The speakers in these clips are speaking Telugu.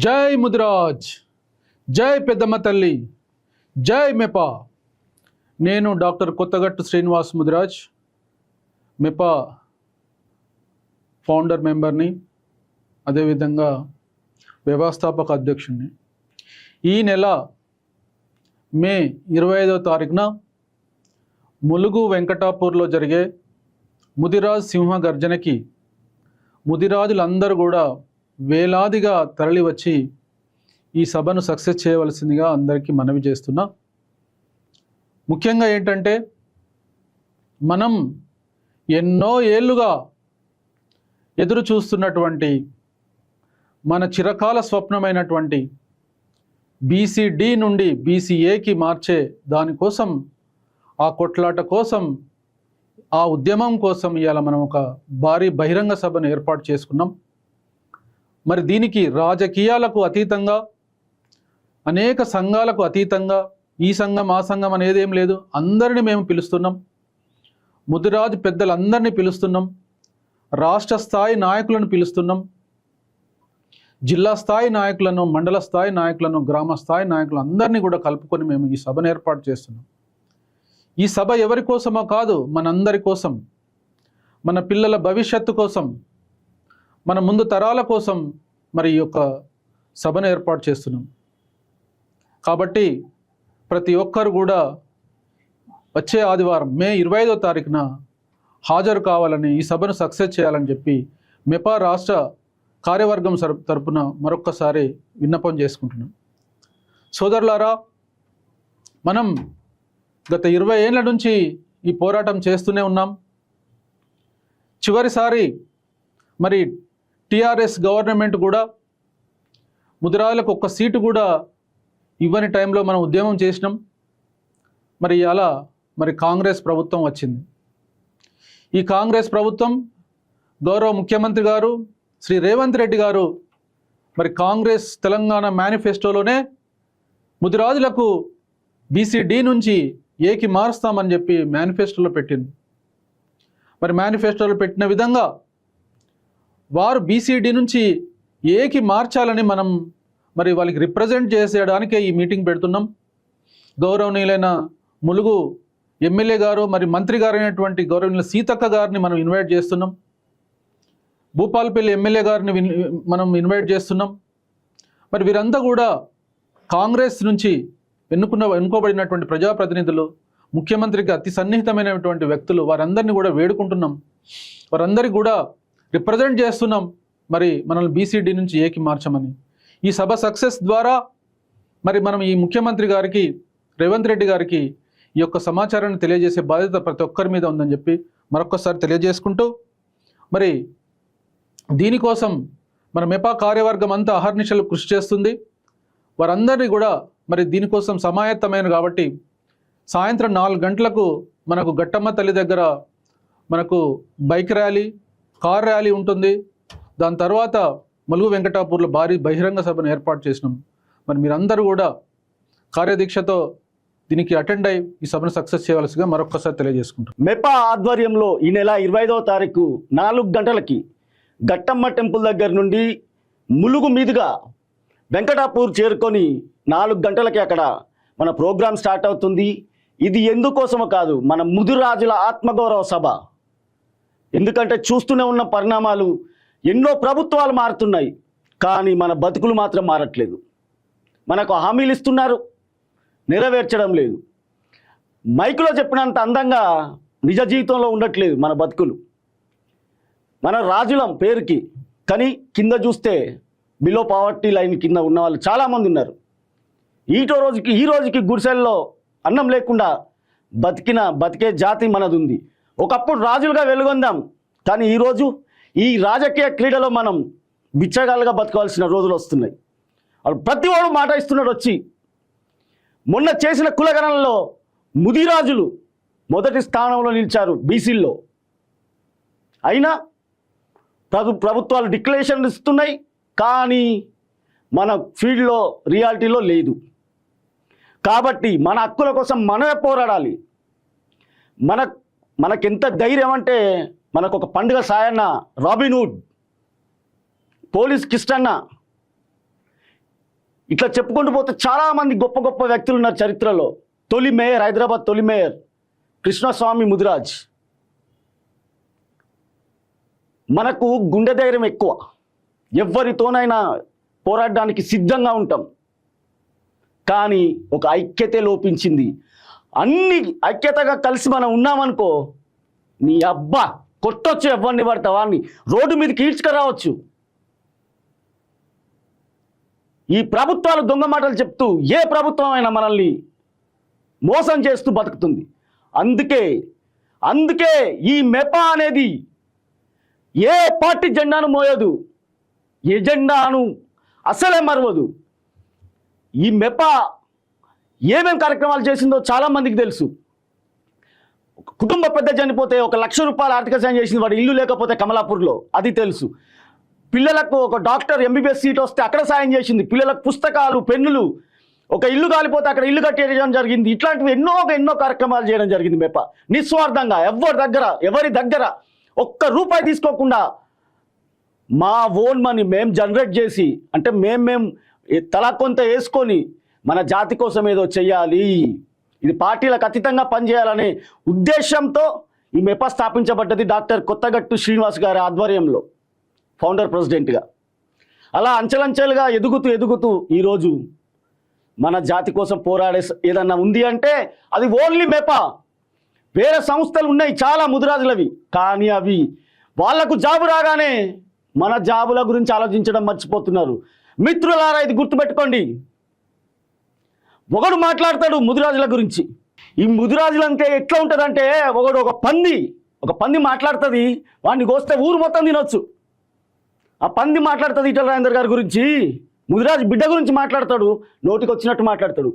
జై ముదిరాజ్, జై పెద్దమ్మ తల్లి, జై మెపా. నేను డాక్టర్ కొత్తగట్టు శ్రీనివాస్ ముదిరాజ్, మెపా ఫౌండర్ మెంబర్ని, అదేవిధంగా వ్యవస్థాపక అధ్యక్షుడిని. ఈ నెల మే 25వ తారీఖున ములుగు వెంకటాపూర్లో జరిగే ముదిరాజ్ సింహ గర్జనకి ముదిరాజులందరూ కూడా వేలాదిగా తరలి వచ్చి ఈ సభను సక్సెస్ చేయవలసిందిగా అందరికీ మనవి చేస్తున్నా. ముఖ్యంగా ఏంటంటే, మనం ఎన్నో ఏళ్ళుగా ఎదురు చూస్తున్నటువంటి మన చిరకాల స్వప్నమైనటువంటి బీసీడీ నుండి బీసీఏకి మార్చే దానికోసం, ఆ కొట్లాట కోసం, ఆ ఉద్యమం కోసం ఇవాళ మనం ఒక భారీ బహిరంగ సభను ఏర్పాటు చేసుకున్నాం. మరి దీనికి రాజకీయాలకు అతీతంగా, అనేక సంఘాలకు అతీతంగా, ఈ సంఘం ఆ సంఘం అనేది ఏం లేదు, అందరినీ మేము పిలుస్తున్నాం. ముదిరాజు పెద్దలందరినీ పిలుస్తున్నాం, రాష్ట్ర స్థాయి నాయకులను పిలుస్తున్నాం, జిల్లా స్థాయి నాయకులను, మండల స్థాయి నాయకులను, గ్రామ స్థాయి నాయకులు అందరినీ కూడా కలుపుకొని మేము ఈ సభను ఏర్పాటు చేస్తున్నాం. ఈ సభ ఎవరి కోసమో కాదు, మనందరి కోసం, మన పిల్లల భవిష్యత్తు కోసం, మన ముందు తరాల కోసం మరి ఈ యొక్క సభను ఏర్పాటు చేస్తున్నాం. కాబట్టి ప్రతి ఒక్కరు కూడా వచ్చే ఆదివారం మే 25వ తారీఖున హాజరు కావాలని, ఈ సభను సక్సెస్ చేయాలని చెప్పి మెపా రాష్ట్ర కార్యవర్గం తరపున మరొక్కసారి విన్నపం చేసుకుంటున్నాం. సోదరులారా, మనం గత 20 ఏళ్ల నుంచి ఈ పోరాటం చేస్తూనే ఉన్నాం. చివరిసారి మరి టీఆర్ఎస్ గవర్నమెంట్ కూడా ముదిరాజులకు ఒక్క సీటు కూడా ఇవ్వని టైంలో మనం ఉద్యమం చేసినాం. మరి అలా మరి కాంగ్రెస్ ప్రభుత్వం వచ్చింది. ఈ కాంగ్రెస్ ప్రభుత్వం, గౌరవ ముఖ్యమంత్రి గారు శ్రీ రేవంత్ రెడ్డి గారు మరి కాంగ్రెస్ తెలంగాణ మేనిఫెస్టోలోనే ముదిరాజులకు బీసీడీ నుంచి ఏకి మారుస్తామని చెప్పి మేనిఫెస్టోలో పెట్టింది. మరి మేనిఫెస్టోలో పెట్టిన విధంగా వారు బీసీడీ నుంచి ఏకి మార్చాలని మనం మరి వాళ్ళకి రిప్రజెంట్ చేసేయడానికే ఈ మీటింగ్ పెడుతున్నాం. గౌరవనీయులైన ములుగు ఎమ్మెల్యే గారు, మరి మంత్రి గారు అయినటువంటి గౌరవనీయుల సీతక్క గారిని మనం ఇన్వైట్ చేస్తున్నాం. భూపాలపల్లి ఎమ్మెల్యే గారిని మనం ఇన్వైట్ చేస్తున్నాం. మరి వీరంతా కూడా కాంగ్రెస్ నుంచి ఎన్నుకోబడినటువంటి ప్రజాప్రతినిధులు, ముఖ్యమంత్రికి అతి సన్నిహితమైనటువంటి వ్యక్తులు, వారందరినీ కూడా వేడుకుంటున్నాం. వారందరికీ కూడా రిప్రజెంట్ చేస్తున్నాం, మరి మనల్ని బీసీడీ నుంచి ఏకి మార్చమని. ఈ సభ సక్సెస్ ద్వారా మరి మనం ఈ ముఖ్యమంత్రి గారికి, రేవంత్ రెడ్డి గారికి ఈ యొక్క సమాచారాన్ని తెలియజేసే బాధ్యత ప్రతి ఒక్కరి మీద ఉందని చెప్పి మరొకసారి తెలియజేసుకుంటూ, మరి దీనికోసం మన మెపా కార్యవర్గం అంతా అహర్నిశలు కృషి చేస్తుంది. వారందరినీ కూడా మరి దీనికోసం సమాయత్తమైన కాబట్టి సాయంత్రం 4 గంటలకు మనకు గట్టమ్మ తల్లి దగ్గర మనకు బైక్ ర్యాలీ, కార్ ర్యాలీ ఉంటుంది. దాని తర్వాత ములుగు వెంకటాపూర్లో భారీ బహిరంగ సభను ఏర్పాటు చేసినాం. మరి మీరందరూ కూడా కార్యదీక్షతో దీనికి అటెండ్ అయ్యి ఈ సభను సక్సెస్ చేయవలసిగా మరొకసారి తెలియజేసుకుంటాం. మెపా ఆధ్వర్యంలో ఈ నెల 25వ తారీఖు 4 గంటలకి గట్టమ్మ టెంపుల్ దగ్గర నుండి ములుగు మీదుగా వెంకటాపూర్ చేరుకొని 4 గంటలకి అక్కడ మన ప్రోగ్రాం స్టార్ట్ అవుతుంది. ఇది ఎందుకోసమో కాదు, మన ముదిరాజుల ఆత్మగౌరవ సభ. ఎందుకంటే చూస్తూనే ఉన్న పరిణామాలు, ఎన్నో ప్రభుత్వాలు మారుతున్నాయి, కానీ మన బతుకులు మాత్రం మారట్లేదు. మనకు హామీలు ఇస్తున్నారు, నెరవేర్చడం లేదు. మైకులో చెప్పినంత అందంగా నిజ జీవితంలో ఉండట్లేదు మన బతుకులు. మన రాజులం పేరుకి, కానీ కింద చూస్తే బిలో పావర్టీ లైన్ కింద ఉన్న వాళ్ళు చాలామంది ఉన్నారు. ఈ రోజుకి గుడిసెల్లో అన్నం లేకుండా బతికే జాతి మనది ఉంది. ఒకప్పుడు రాజులుగా వెలుగొందాం, కానీ ఈరోజు ఈ రాజకీయ క్రీడలో మనం బిచ్చగాళ్ళుగా బతకవలసిన రోజులు వస్తున్నాయి. వాళ్ళు ప్రతి వాడు మాట ఇస్తున్నాడు వచ్చి. మొన్న చేసిన కులగణనలో ముదిరాజులు మొదటి స్థానంలో నిలిచారు బీసీల్లో. అయినా ప్రభుత్వాలు డిక్లరేషన్ ఇస్తున్నాయి, కానీ మన ఫీల్డ్లో రియాలిటీలో లేదు. కాబట్టి మన హక్కుల కోసం మనమే పోరాడాలి. మనకెంత ధైర్యం అంటే, మనకు ఒక పండుగ సాయన్న, రాబిన్హుడ్, పోలీస్ కిస్టన్న, ఇట్లా చెప్పుకుంటూ పోతే చాలామంది గొప్ప గొప్ప వ్యక్తులు ఉన్నారు చరిత్రలో. తొలి మేయర్, హైదరాబాద్ తొలి మేయర్ కృష్ణస్వామి ముదిరాజ్. మనకు గుండె ధైర్యం ఎక్కువ, ఎవరితోనైనా పోరాడడానికి సిద్ధంగా ఉంటాం. కానీ ఒక ఐక్యతే లోపించింది. అన్ని ఐక్యతగా కలిసి మనం ఉన్నామనుకో, నీ అబ్బా కొట్టొచ్చు, ఎవరిని పడతావా అని రోడ్డు మీదకి ఈడ్చుకురావచ్చు. ఈ ప్రభుత్వాలు దొంగ మాటలు చెప్తూ ఏ ప్రభుత్వం అయినా మనల్ని మోసం చేస్తూ బతుకుతుంది. అందుకే ఈ మెపా అనేది ఏ పార్టీ జెండాను మోయదు, ఎజెండాను అసలే మరవదు. ఈ మెపా ఏమేం కార్యక్రమాలు చేసిందో చాలామందికి తెలుసు. కుటుంబ పెద్ద చనిపోతే 1 లక్ష రూపాయలు ఆర్థిక సాయం చేసింది, వాడు ఇల్లు లేకపోతే కమలాపూర్లో, అది తెలుసు. పిల్లలకు ఒక డాక్టర్ ఎంబీబీఎస్ సీట్ వస్తే అక్కడ సాయం చేసింది. పిల్లలకు పుస్తకాలు, పెన్నులు, ఒక ఇల్లు కాలిపోతే అక్కడ ఇల్లు కట్టేయడం జరిగింది. ఇట్లాంటివి ఎన్నో కార్యక్రమాలు చేయడం జరిగింది మెపా. నిస్వార్థంగా ఎవరి దగ్గర 1 రూపాయి తీసుకోకుండా మా ఓన్ మనీ మేము జనరేట్ చేసి, అంటే మేము తలా కొంత వేసుకొని మన జాతి కోసం ఏదో చెయ్యాలి, ఇది పార్టీలకు అతీతంగా పనిచేయాలనే ఉద్దేశంతో ఈ మెపా స్థాపించబడ్డది డాక్టర్ కొత్తగట్టు శ్రీనివాస్ గారి ఆధ్వర్యంలో ఫౌండర్ ప్రెసిడెంట్గా. అలా అంచెలంచెలుగా ఎదుగుతూ ఈరోజు మన జాతి కోసం పోరాడే ఏదన్నా ఉంది అంటే అది ఓన్లీ మెపా. వేరే సంస్థలు ఉన్నాయి చాలా ముదిరాజులవి, కానీ అవి వాళ్లకు జాబు రాగానే మన జాబుల గురించి ఆలోచించడం మర్చిపోతున్నారు. మిత్రులారా, ఇది గుర్తుపెట్టుకోండి. ఒకడు మాట్లాడతాడు ముదిరాజుల గురించి. ఈ ముదిరాజులంటే ఎట్లా ఉంటుందంటే, ఒక పంది మాట్లాడుతుంది, వాడిని కోస్తే ఊరు మొత్తం తినొచ్చు. ఆ పంది మాట్లాడుతుంది ఈటల రాజేందర్ గారి గురించి, ముదిరాజు బిడ్డ గురించి మాట్లాడతాడు, నోటికి వచ్చినట్టు మాట్లాడతాడు.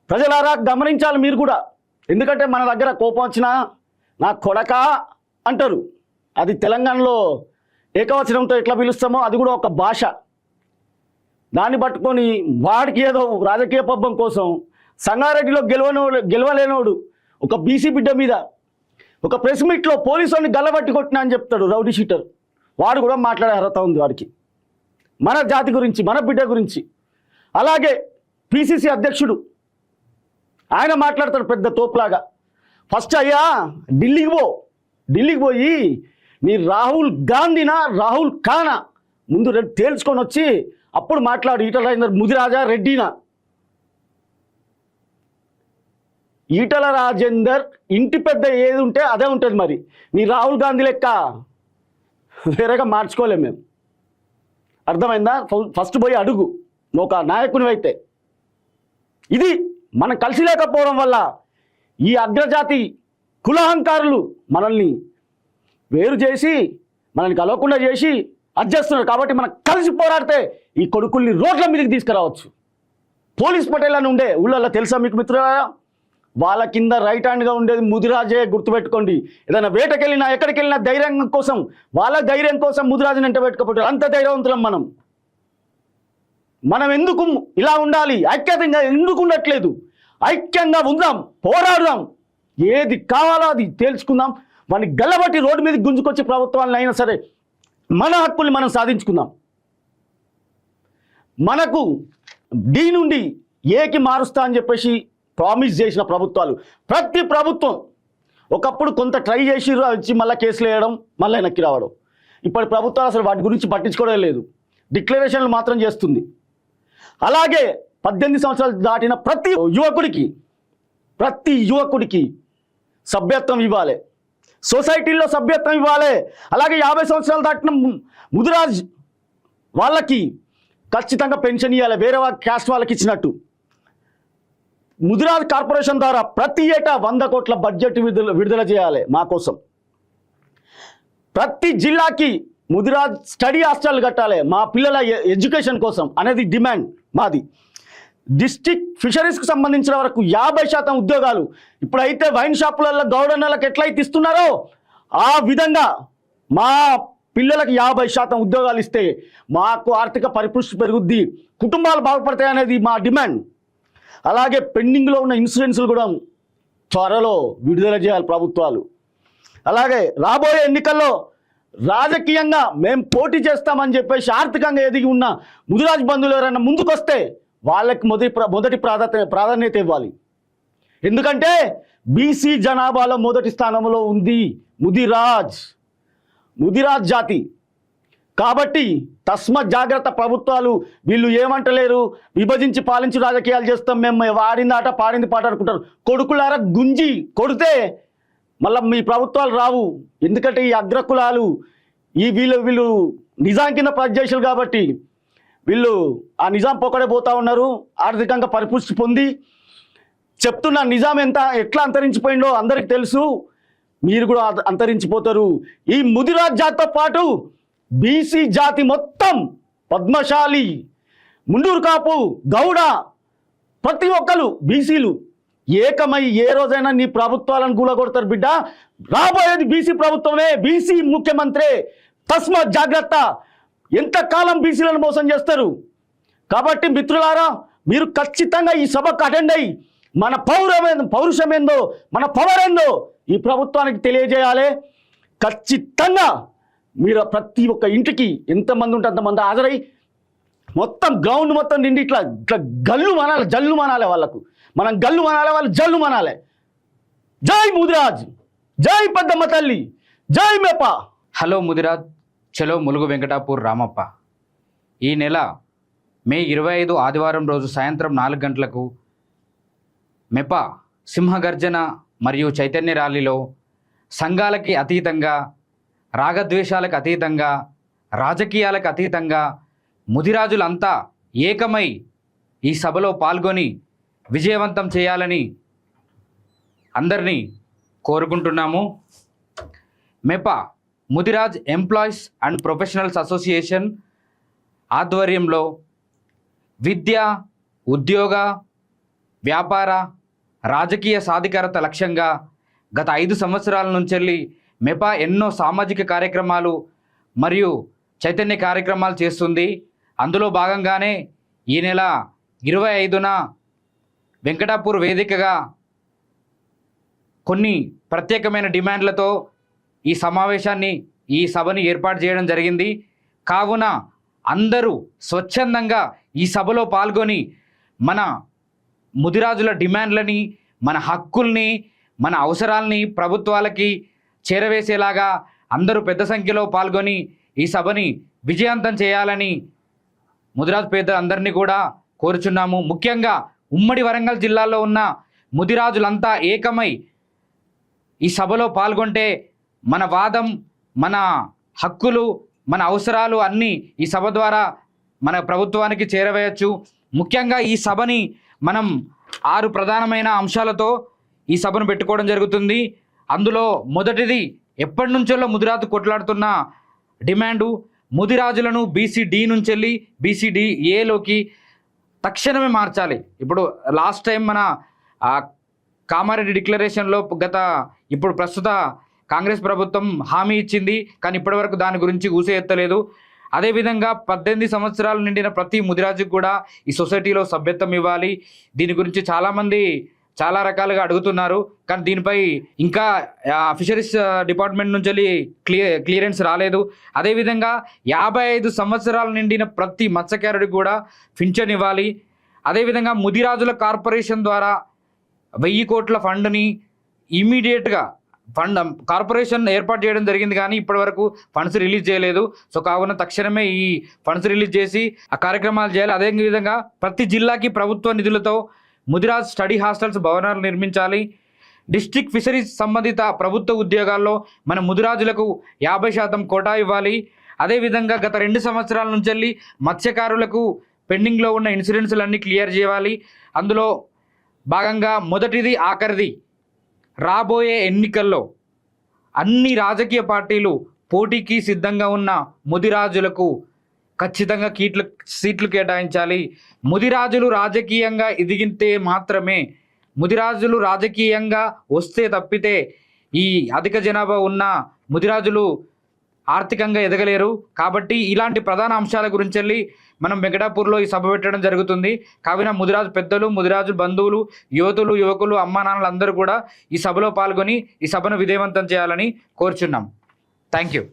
ప్రజలారా గమనించాలి మీరు కూడా. ఎందుకంటే మన దగ్గర కోపం వచ్చినా నా కొడక అంటారు. అది తెలంగాణలో ఏకవచనంతో ఎట్లా పిలుస్తామో అది కూడా ఒక భాష. దాన్ని పట్టుకొని వాడికి ఏదో రాజకీయ పబ్బం కోసం సంగారెడ్డిలో గెలవలేనోడు ఒక బీసీ బిడ్డ మీద ఒక ప్రెస్ మీట్లో పోలీసుని గల్లబట్టి కొట్టినా అని చెప్తాడు రౌడీ షీటర్. వాడు కూడా మాట్లాడే అర్హత ఉంది వాడికి, మన జాతి గురించి, మన బిడ్డ గురించి. అలాగే పిసిసి అధ్యక్షుడు ఆయన మాట్లాడతాడు పెద్ద తోపులాగా. ఫస్ట్ అయ్యా ఢిల్లీకి పోయి నీ రాహుల్ గాంధీనా రాహుల్ ఖానా ముందు తేల్చుకొని వచ్చి అప్పుడు మాట్లాడు. ఈటల రాజేందర్ ముదిరాజా రెడ్డినా? ఈటల రాజేందర్ ఇంటి పెద్ద ఏది ఉంటే అదే ఉంటుంది. మరి నీ రాహుల్ గాంధీ లెక్క వేరేగా మార్చుకోలేము మేము. అర్థమైందా? ఫస్ట్ పోయి అడుగు నువ్వు ఒక నాయకునివైతే. ఇది మనం కలిసి లేకపోవడం వల్ల ఈ అగ్రజాతి కులహంకారులు మనల్ని వేరు చేసి, మనల్ని కలవకుండా చేసి అడ్జేస్తున్నారు. కాబట్టి మనం కలిసి పోరాడితే ఈ కొడుకుల్ని రోడ్ల మీదకి తీసుకురావచ్చు. పోలీస్ పటేల్ అని ఉండే ఊళ్ళల్లో తెలుసా మీకు మిత్రులారా? వాళ్ళ కింద రైట్ హ్యాండ్గా ఉండేది ముదిరాజే, గుర్తుపెట్టుకోండి. ఏదైనా వేటకెళ్ళినా ఎక్కడికి వెళ్ళినా ధైర్యం కోసం, వాళ్ళ ధైర్యం కోసం ముదిరాజుని ఎంట పెట్టుకోబట్టారు. అంత ధైర్యవంతులం మనం ఎందుకు ఇలా ఉండాలి? ఐక్యతంగా ఎందుకు ఉండట్లేదు? ఐక్యంగా ఉందాం, పోరాడుదాం, ఏది కావాలో అది తేల్చుకుందాం. వాడిని గల్లబట్టి రోడ్డు మీద గుంజుకొచ్చి ప్రభుత్వాలను అయినా సరే మన హక్కుల్ని మనం సాధించుకుందాం. మనకు డి నుండి ఏకి మారుస్తా అని చెప్పేసి ప్రామిస్ చేసిన ప్రభుత్వాలు, ప్రతి ప్రభుత్వం ఒకప్పుడు కొంత ట్రై చేసి వచ్చి మళ్ళీ కేసులు వేయడం, మళ్ళీ వెనక్కి రావడం. ఇప్పటి ప్రభుత్వాలు అసలు వాటి గురించి పట్టించుకోవడం లేదు, డిక్లరేషన్లు మాత్రం చేస్తుంది. అలాగే 18 సంవత్సరాలు దాటిన ప్రతి యువకుడికి సభ్యత్వం ఇవ్వాలి, సొసైటీల్లో సభ్యత్వం ఇవ్వాలి. అలాగే 50 సంవత్సరాలు దాటిన ముదిరాజ్ వాళ్ళకి ఖచ్చితంగా పెన్షన్ ఇవ్వాలి, వేరే క్యాస్ట్ వాళ్ళకి ఇచ్చినట్టు. ముదిరాజ్ కార్పొరేషన్ ద్వారా ప్రతి ఏటా 100 కోట్ల బడ్జెట్ విడుదల చేయాలి మా కోసం. ప్రతి జిల్లాకి ముదిరాజ్ స్టడీ హాస్టల్ కట్టాలి మా పిల్లల ఎడ్యుకేషన్ కోసం అనేది డిమాండ్ మాది. డిస్ట్రిక్ట్ ఫిషరీస్కి సంబంధించిన వరకు 50% ఉద్యోగాలు, ఇప్పుడైతే వైన్ షాపులలో గౌడన్నలకు ఎట్లయితే ఇస్తున్నారో ఆ విధంగా మా పిల్లలకు 50% ఉద్యోగాలు ఇస్తే మాకు ఆర్థిక పరిపుష్టి పెరుగుద్ది, కుటుంబాలు బాగుపడతాయి అనేది మా డిమాండ్. అలాగే పెండింగ్లో ఉన్న ఇన్సూరెన్స్లు కూడా త్వరలో విడుదల చేయాలి ప్రభుత్వాలు. అలాగే రాబోయే ఎన్నికల్లో రాజకీయంగా మేము పోటీ చేస్తామని చెప్పేసి ఆర్థికంగా ఎదిగి ఉన్న ముదిరాజ్ బంధువులు ఎవరైనా ముందుకొస్తే వాళ్ళకి మొదటి ప్రాధాన్యత ఇవ్వాలి. ఎందుకంటే బీసీ జనాభాలో మొదటి స్థానంలో ఉంది ముదిరాజ్ జాతి. కాబట్టి తస్మత్ జాగ్రత్త. ప్రభుత్వాలు వీళ్ళు ఏమంటలేరు, విభజించి పాలించి రాజకీయాలు చేస్తాం మేము, వాడింది ఆట పాడింది పాట అనుకుంటారు. కొడుకులారా గుంజి కొడితే మళ్ళీ మీ ప్రభుత్వాలు రావు. ఎందుకంటే ఈ అగ్రకులాలు వీళ్ళు నిజాం కింద పనిచేసారు కాబట్టి వీళ్ళు ఆ నిజాం పొక్కడే పోతా ఉన్నారు. ఆర్థికంగా పరిపుష్టి పొంది చెప్తున్న నిజాం ఎట్లా అంతరించిపోయిందో అందరికి తెలుసు. మీరు కూడా అంతరించిపోతారు. ఈ ముదిరాజ్ జాతితో పాటు బీసీ జాతి మొత్తం, పద్మశాలి, ముండూరు కాపు, గౌడ, ప్రతి ఒక్కరు బీసీలు ఏకమై ఏ రోజైనా నీ ప్రభుత్వాలను కూలగొడతారు బిడ్డ. రాబోయేది బీసీ ప్రభుత్వమే, బీసీ ముఖ్యమంత్రి. తస్మాత్ జాగ్రత్త. ఎంతకాలం బీసీలను మోసం చేస్తారు? కాబట్టి మిత్రులారా, మీరు ఖచ్చితంగా ఈ సభకు అటెండ్ అయ్యి మన పౌరుషం ఏందో, మన పవర్ ఏందో ఈ ప్రభుత్వానికి తెలియజేయాలి. ఖచ్చితంగా మీరు ప్రతి ఒక్క ఇంటికి ఎంతమంది ఉంటే అంతమంది హాజరై మొత్తం గ్రౌండ్ మొత్తం నిండి ఇట్లా గల్లు మనాలి, జల్లు మనాలి. వాళ్ళకు మనం గల్లు మనాలి, వాళ్ళు జల్లు మనాలి. జై ముదిరాజ్, జై పెద్దమ్మ తల్లి, జై మెప. హలో ముదిరాజ్, చలో ములుగు వెంకటాపూర్ రామప్ప. ఈ నెల మే 25 ఆదివారం రోజు సాయంత్రం 4 గంటలకు మెప సింహగర్జన మరియు చైతన్య ర్యాలీలో సంఘాలకి అతీతంగా, రాగద్వేషాలకు అతీతంగా, రాజకీయాలకు అతీతంగా ముదిరాజులంతా ఏకమై ఈ సభలో పాల్గొని విజయవంతం చేయాలని అందరినీ కోరుకుంటున్నాము. MEPA Mudiraj employees and professionals association ఆధ్వర్యంలో విద్య, ఉద్యోగ, వ్యాపార, రాజకీయ సాధికారత లక్ష్యంగా గత 5 సంవత్సరాల నుంచి మెప ఎన్నో సామాజిక కార్యక్రమాలు మరియు చైతన్య కార్యక్రమాలు చేస్తుంది. అందులో భాగంగానే ఈ నెల 25న వెంకటాపూర్ వేదికగా కొన్ని ప్రత్యేకమైన డిమాండ్లతో ఈ సమావేశాన్ని, ఈ సభని ఏర్పాటు చేయడం జరిగింది. కావున అందరూ స్వచ్ఛందంగా ఈ సభలో పాల్గొని మన ముదిరాజుల డిమాండ్లని, మన హక్కుల్ని, మన అవసరాల్ని ప్రభుత్వాలకి చేరవేసేలాగా అందరూ పెద్ద సంఖ్యలో పాల్గొని ఈ సభని విజయవంతం చేయాలని ముదిరాజు పేదలందరినీ కూడా కోరుచున్నాము. ముఖ్యంగా ఉమ్మడి వరంగల్ జిల్లాలో ఉన్న ముదిరాజులంతా ఏకమై ఈ సభలో పాల్గొంటే మన వాదం, మన హక్కులు, మన అవసరాలు అన్నీ ఈ సభ ద్వారా మన ప్రభుత్వానికి చేరవేయచ్చు. ముఖ్యంగా ఈ సభని మనం 6 ప్రధానమైన అంశాలతో ఈ సభను పెట్టుకోవడం జరుగుతుంది. అందులో మొదటిది, ఎప్పటి నుంచో ముదిరాజు కొట్లాడుతున్న డిమాండు, ముదిరాజులను బీసీ-డి నుంచి వెళ్ళి బీసీ-డి-ఏలోకి తక్షణమే మార్చాలి. ఇప్పుడు లాస్ట్ టైం మన కామారెడ్డి డిక్లరేషన్లో ఇప్పుడు ప్రస్తుత కాంగ్రెస్ ప్రభుత్వం హామీ ఇచ్చింది, కానీ ఇప్పటివరకు దాని గురించి ఊసే ఎత్తలేదు. అదేవిధంగా 18 సంవత్సరాలు నిండిన ప్రతి ముదిరాజుకు కూడా ఈ సొసైటీలో సభ్యత్వం ఇవ్వాలి. దీని గురించి చాలామంది చాలా రకాలుగా అడుగుతున్నారు, కానీ దీనిపై ఇంకా ఫిషరీస్ డిపార్ట్మెంట్ నుంచి క్లియరెన్స్ రాలేదు. అదేవిధంగా 55 సంవత్సరాలు నిండిన ప్రతి మత్స్యకారుడికి కూడా పింఛన్ ఇవ్వాలి. అదేవిధంగా ముదిరాజుల కార్పొరేషన్ ద్వారా 1000 కోట్ల ఫండ్ని ఇమీడియట్గా కార్పొరేషన్ ఏర్పాటు చేయడం జరిగింది, కానీ ఇప్పటివరకు ఫండ్స్ రిలీజ్ చేయలేదు. సో కావున తక్షణమే ఈ ఫండ్స్ రిలీజ్ చేసి ఆ కార్యక్రమాలు చేయాలి. అదేవిధంగా ప్రతి జిల్లాకి ప్రభుత్వ నిధులతో ముదిరాజ్ స్టడీ హాస్టల్స్ భవనాలు నిర్మించాలి. డిస్ట్రిక్ట్ ఫిషరీస్ సంబంధిత ప్రభుత్వ ఉద్యోగాల్లో మన ముదిరాజులకు 50% కోటా ఇవ్వాలి. అదేవిధంగా గత 2 సంవత్సరాల నుంచి వెళ్ళి మత్స్యకారులకు పెండింగ్లో ఉన్న ఇన్సూరెన్సులన్నీ క్లియర్ చేయాలి. అందులో భాగంగా మొదటిది, ఆఖరిది, రాబోయే ఎన్నికల్లో అన్ని రాజకీయ పార్టీలు పోటీకి సిద్ధంగా ఉన్న ముదిరాజులకు ఖచ్చితంగా సీట్లు కేటాయించాలి. ముదిరాజులు రాజకీయంగా ఎదిగితే మాత్రమే, ముదిరాజులు రాజకీయంగా వస్తే తప్పితే ఈ అధిక జనాభా ఉన్న ముదిరాజులు ఆర్థికంగా ఎదగలేరు. కాబట్టి ఇలాంటి ప్రధాన అంశాల గురించి వెళ్ళి మనం వెంకటాపూర్లో ఈ సభ పెట్టడం జరుగుతుంది. కావున ముదిరాజు పెద్దలు, ముదిరాజు బంధువులు, యువకులు, అమ్మా నాన్నలు అందరూ కూడా ఈ సభలో పాల్గొని ఈ సభను విజయవంతం చేయాలని కోరుచున్నాం. Thank you.